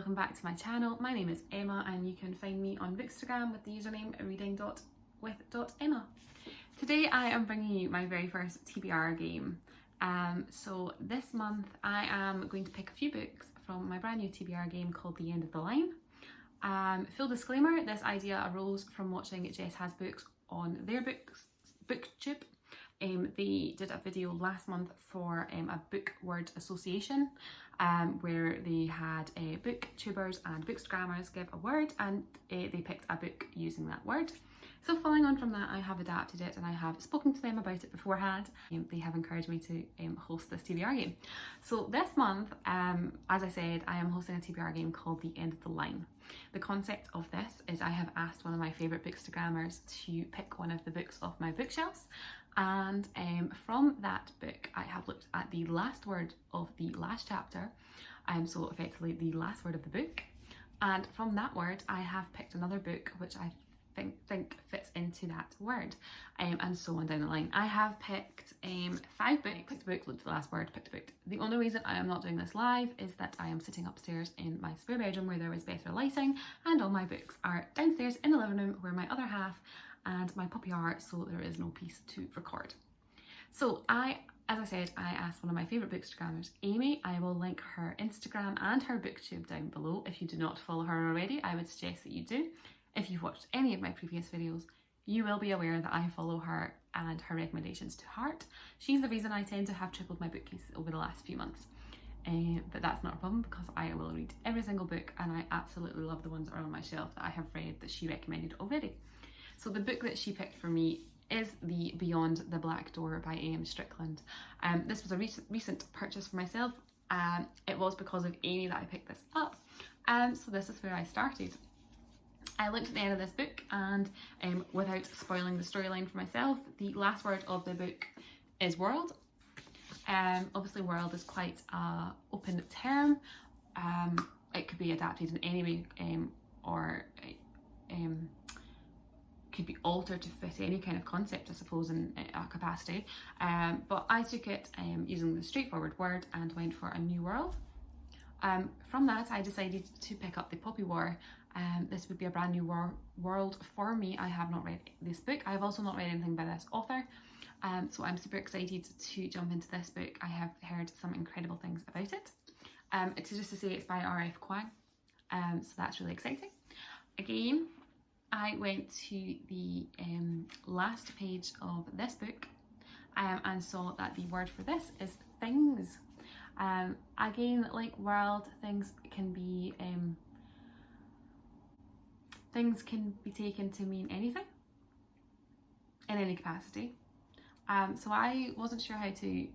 welcome back to my channel. My name is Emma and you can find me on Bookstagram with the username reading.with.emma. Today I am bringing you my very first TBR game. So this month I am going to pick a few books from my brand new TBR game called The End of the Line. Full disclaimer, this idea arose from watching Jess Has Books on their booktube. They did a video last month for a book word association where they had booktubers and bookstagrammers give a word and they picked a book using that word. So following on from that, I have adapted it and I have spoken to them about it beforehand. They have encouraged me to host this TBR game. So this month, as I said, I am hosting a TBR game called The End of the Line. The concept of this is I have asked one of my favourite bookstagrammers to pick one of the books off my bookshelves, and from that book I have looked at the last word of the last chapter, so effectively the last word of the book, and from that word I have picked another book which I think fits into that word, and so on down the line. I have picked 5 books, picked a book, looked at the last word, picked a book. The only reason I am not doing this live is that I am sitting upstairs in my spare bedroom where there is better lighting, and all my books are downstairs in the living room where my other half and my puppy are, so there is no peace to record. So as I said, I asked one of my favourite bookstagrammers, Amy. I will link her Instagram and her booktube down below. If you do not follow her already, I would suggest that you do. If you've watched any of my previous videos, you will be aware that I follow her and her recommendations to heart. She's the reason I tend to have tripled my bookcase over the last few months. But that's not a problem because I will read every single book and I absolutely love the ones that are on my shelf that I have read that she recommended already. So the book that she picked for me is the Beyond the Black Door by A.M. Strickland. This was a recent purchase for myself. It was because of Amy that I picked this up. So this is where I started. I looked at the end of this book and without spoiling the storyline for myself, the last word of the book is world. Obviously world is quite an open term. It could be adapted in any way or could be altered to fit any kind of concept, I suppose, in a capacity. But I took it using the straightforward word and went for a new world. From that I decided to pick up The Poppy War. This would be a brand new world for me. I have not read this book. I have also not read anything by this author. So I'm super excited to jump into this book. I have heard some incredible things about it. It's just to say it's by R.F. Kuang. So that's really exciting. Again, I went to the last page of this book and saw that the word for this is things. Again, like world, things can be taken to mean anything in any capacity. So I wasn't sure how to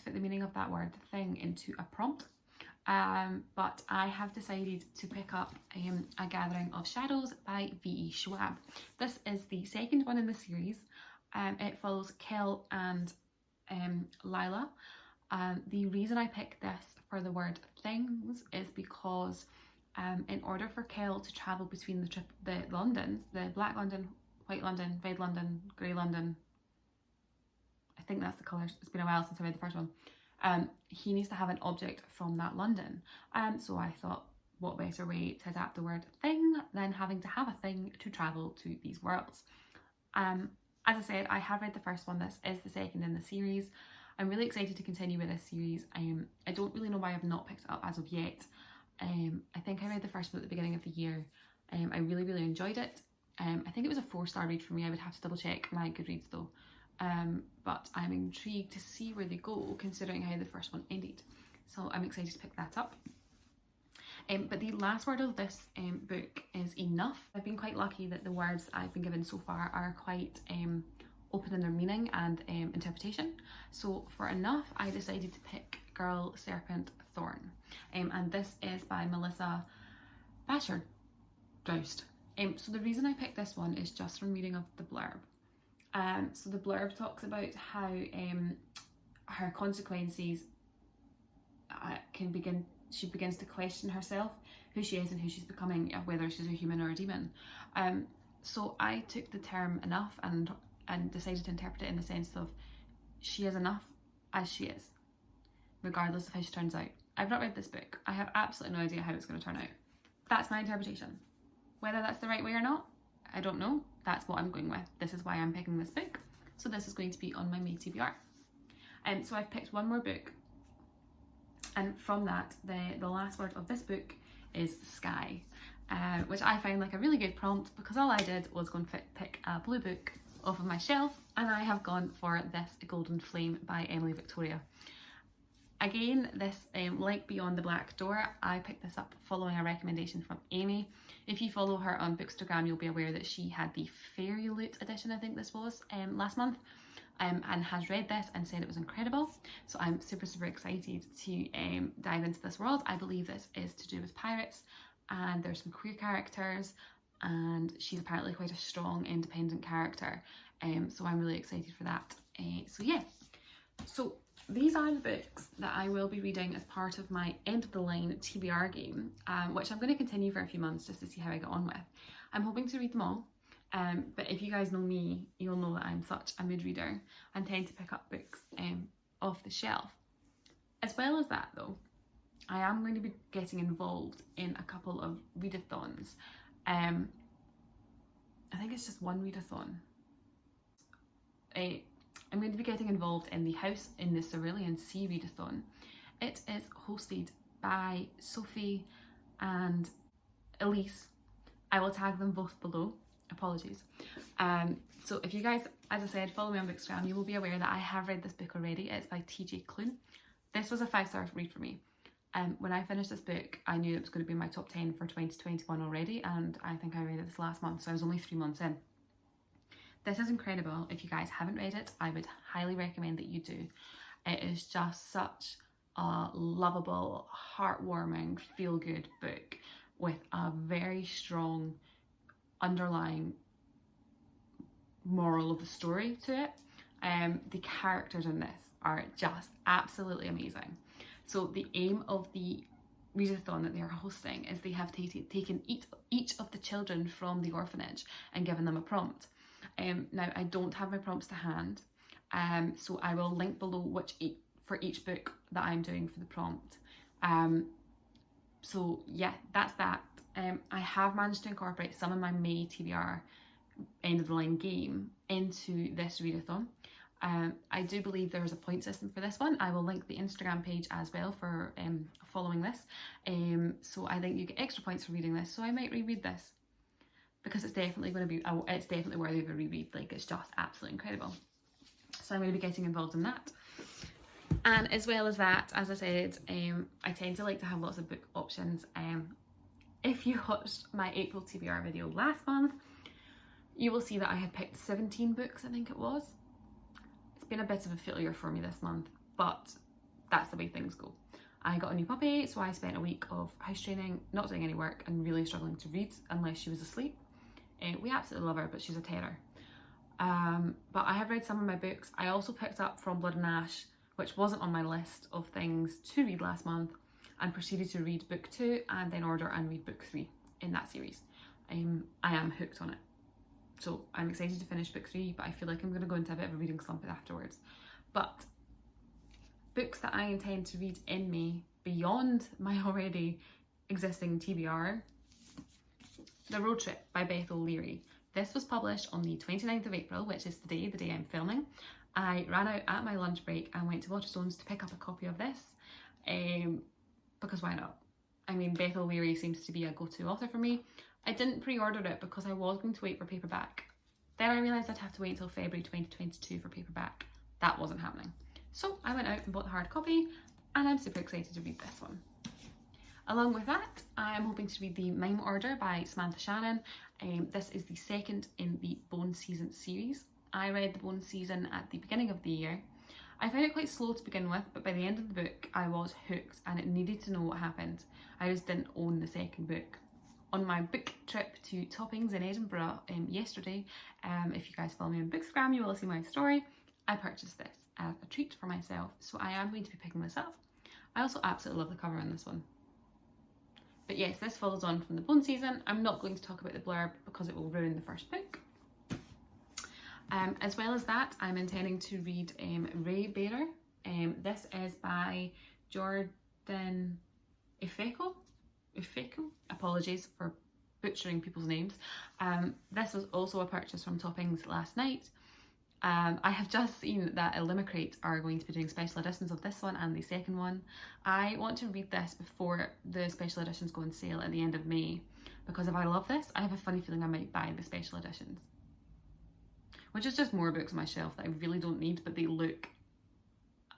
fit the meaning of that word thing into a prompt. But I have decided to pick up A Gathering of Shadows by V.E. Schwab. This is the second one in the series. It follows Kel and Lila. The reason I picked this for the word things is because in order for Kel to travel between the Londons, the Black London, White London, Red London, Grey London, I think that's the colours, it's been a while since I read the first one, he needs to have an object from that London. So I thought, what better way to adapt the word thing than having to have a thing to travel to these worlds. As I said, I have read the first one. This is the second in the series. I'm really excited to continue with this series. I don't really know why I've not picked it up as of yet. I think I read the first one at the beginning of the year. I really enjoyed it. I think it was a 4-star read for me. I would have to double check my Goodreads though. But I'm intrigued to see where they go considering how the first one ended. So I'm excited to pick that up. But the last word of this book is enough. I've been quite lucky that the words I've been given so far are quite open in their meaning and interpretation. So for enough, I decided to pick Girl, Serpent, Thorn. And this is by Melissa Basher-Droust. So the reason I picked this one is just from reading of the blurb. So the blurb talks about how her consequences she begins to question herself, who she is and who she's becoming, whether she's a human or a demon. So I took the term enough and and decided to interpret it in the sense of she is enough as she is, regardless of how she turns out. I've not read this book. I have absolutely no idea how it's going to turn out. That's my interpretation. Whether that's the right way or not, I don't know. That's what I'm going with. This is why I'm picking this book. So this is going to be on my May TBR. So I've picked one more book, and from that, the last word of this book is sky, which I found like a really good prompt, because all I did was go and pick a blue book off of my shelf, and I have gone for this Golden Flame by Emily Victoria. Again, this like Beyond the Black Door, I picked this up following a recommendation from Amy. If you follow her on Bookstagram, you'll be aware that she had the Fairy Loot edition, I think this was, last month, and has read this and said it was incredible. So I'm super, super excited to dive into this world. I believe this is to do with pirates, and there's some queer characters, and she's apparently quite a strong, independent character. So I'm really excited for that. So yeah, so these are the books that I will be reading as part of my end of the line TBR game, which I'm going to continue for a few months just to see how I get on with. I'm hoping to read them all, but if you guys know me, you'll know that I'm such a mood reader and tend to pick up books off the shelf. As well as that though, I am going to be getting involved in a couple of readathons. I think it's just one readathon. I'm going to be getting involved in the House in the Cerulean Sea readathon. It is hosted by Sophie and Elise. I will tag them both below. Apologies. So if you guys, as I said, follow me on Bookstagram, you will be aware that I have read this book already. It's by TJ Clune. This was a 5-star read for me. When I finished this book, I knew it was going to be in my top 10 for 2021 already, and I think I read it this last month, so I was only 3 months in. This is incredible. If you guys haven't read it, I would highly recommend that you do. It is just such a lovable, heartwarming, feel-good book with a very strong underlying moral of the story to it. The characters in this are just absolutely amazing. So the aim of the readathon that they're hosting is they have taken each of the children from the orphanage and given them a prompt. Now I don't have my prompts to hand, so I will link below for each book that I'm doing for the prompt. So yeah, that's that. I have managed to incorporate some of my May TBR end of the line game into this readathon. I do believe there is a point system for this one. I will link the Instagram page as well for following this. So I think you get extra points for reading this, so I might reread this, because it's definitely going to be, it's definitely worthy of a reread. Like, it's just absolutely incredible. So I'm going to be getting involved in that. And as well as that, as I said, I tend to like to have lots of book options. If you watched my April TBR video last month, you will see that I had picked 17 books, I think it was. It's been a bit of a failure for me this month, but that's the way things go. I got a new puppy, so I spent a week of house training, not doing any work, and really struggling to read unless she was asleep. We absolutely love her, but she's a terror. But I have read some of my books. I also picked up From Blood and Ash, which wasn't on my list of things to read last month, and proceeded to read book 2 and then order and read book 3 in that series. I am hooked on it. So I'm excited to finish book 3, but I feel like I'm going to go into a bit of a reading slump afterwards. But books that I intend to read in May, beyond my already existing TBR, The Road Trip by Beth O'Leary. This was published on the 29th of April, which is today, the day I'm filming. I ran out at my lunch break and went to Waterstones to pick up a copy of this, because why not? I mean, Beth O'Leary seems to be a go-to author for me. I didn't pre-order it because I was going to wait for paperback. Then I realised I'd have to wait until February 2022 for paperback. That wasn't happening. So I went out and bought the hard copy, and I'm super excited to read this one. Along with that, I am hoping to read The Mime Order by Samantha Shannon. This is the second in the Bone Season series. I read the Bone Season at the beginning of the year. I found it quite slow to begin with, but by the end of the book I was hooked and it needed to know what happened. I just didn't own the second book. On my book trip to Toppings in Edinburgh yesterday, if you guys follow me on Bookstagram, you will see my story. I purchased this as a treat for myself, so I am going to be picking this up. I also absolutely love the cover on this one. But yes, this follows on from the Bone Season. I'm not going to talk about the blurb because it will ruin the first book. As well as that, I'm intending to read Readathon. This is by Jordan Ifeko. Apologies for butchering people's names. This was also a purchase from Toppings last night. I have just seen that Illimicrate are going to be doing special editions of this one and the second one. I want to read this before the special editions go on sale at the end of May, because if I love this, I have a funny feeling I might buy the special editions. Which is just more books on my shelf that I really don't need, but they look,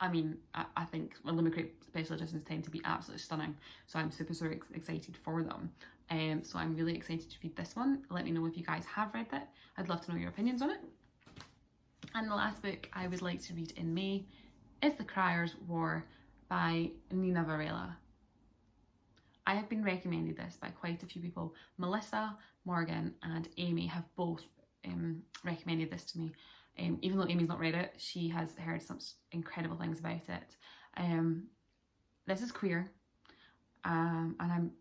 I mean, I think Illimicrate special editions tend to be absolutely stunning, so I'm super excited for them. So I'm really excited to read this one. Let me know if you guys have read it. I'd love to know your opinions on it. And the last book I would like to read in May is The Crier's War by Nina Varela. I have been recommended this by quite a few people. Melissa, Morgan and Amy have both recommended this to me. Even though Amy's not read it, she has heard such incredible things about it. This is queer, and I'm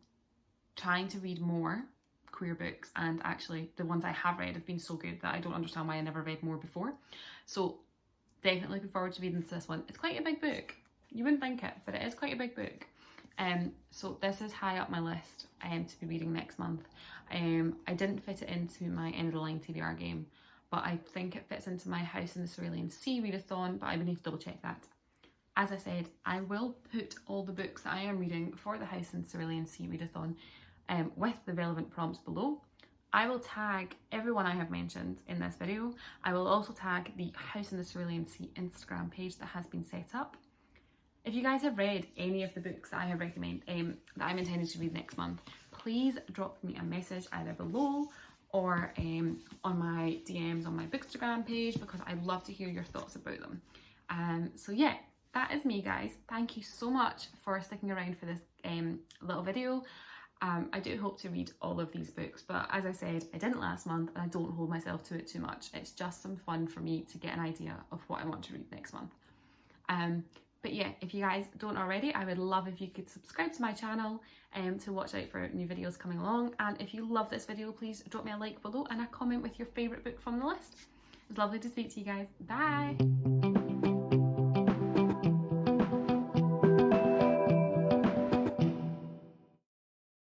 trying to read more queer books, and actually the ones I have read have been so good that I don't understand why I never read more before. So definitely looking forward to reading this one. It's quite a big book. You wouldn't think it, but it is quite a big book. So this is high up my list to be reading next month. I didn't fit it into my end of the line TBR game, but I think it fits into my House in the Cerulean Sea readathon, but I would need to double check that. As I said, I will put all the books that I am reading for the House in the Cerulean Sea readathon with the relevant prompts below. I will tag everyone I have mentioned in this video. I will also tag the House in the Cerulean Sea Instagram page that has been set up. If you guys have read any of the books that I have recommended, that I'm intending to read next month, please drop me a message either below or on my DMs on my Bookstagram page, because I'd love to hear your thoughts about them. So yeah, that is me, guys. Thank you so much for sticking around for this little video. I do hope to read all of these books, but as I said, I didn't last month and I don't hold myself to it too much. It's just some fun for me to get an idea of what I want to read next month. But yeah, if you guys don't already, I would love if you could subscribe to my channel to watch out for new videos coming along. And if you love this video, please drop me a like below and a comment with your favourite book from the list. It's lovely to speak to you guys. Bye!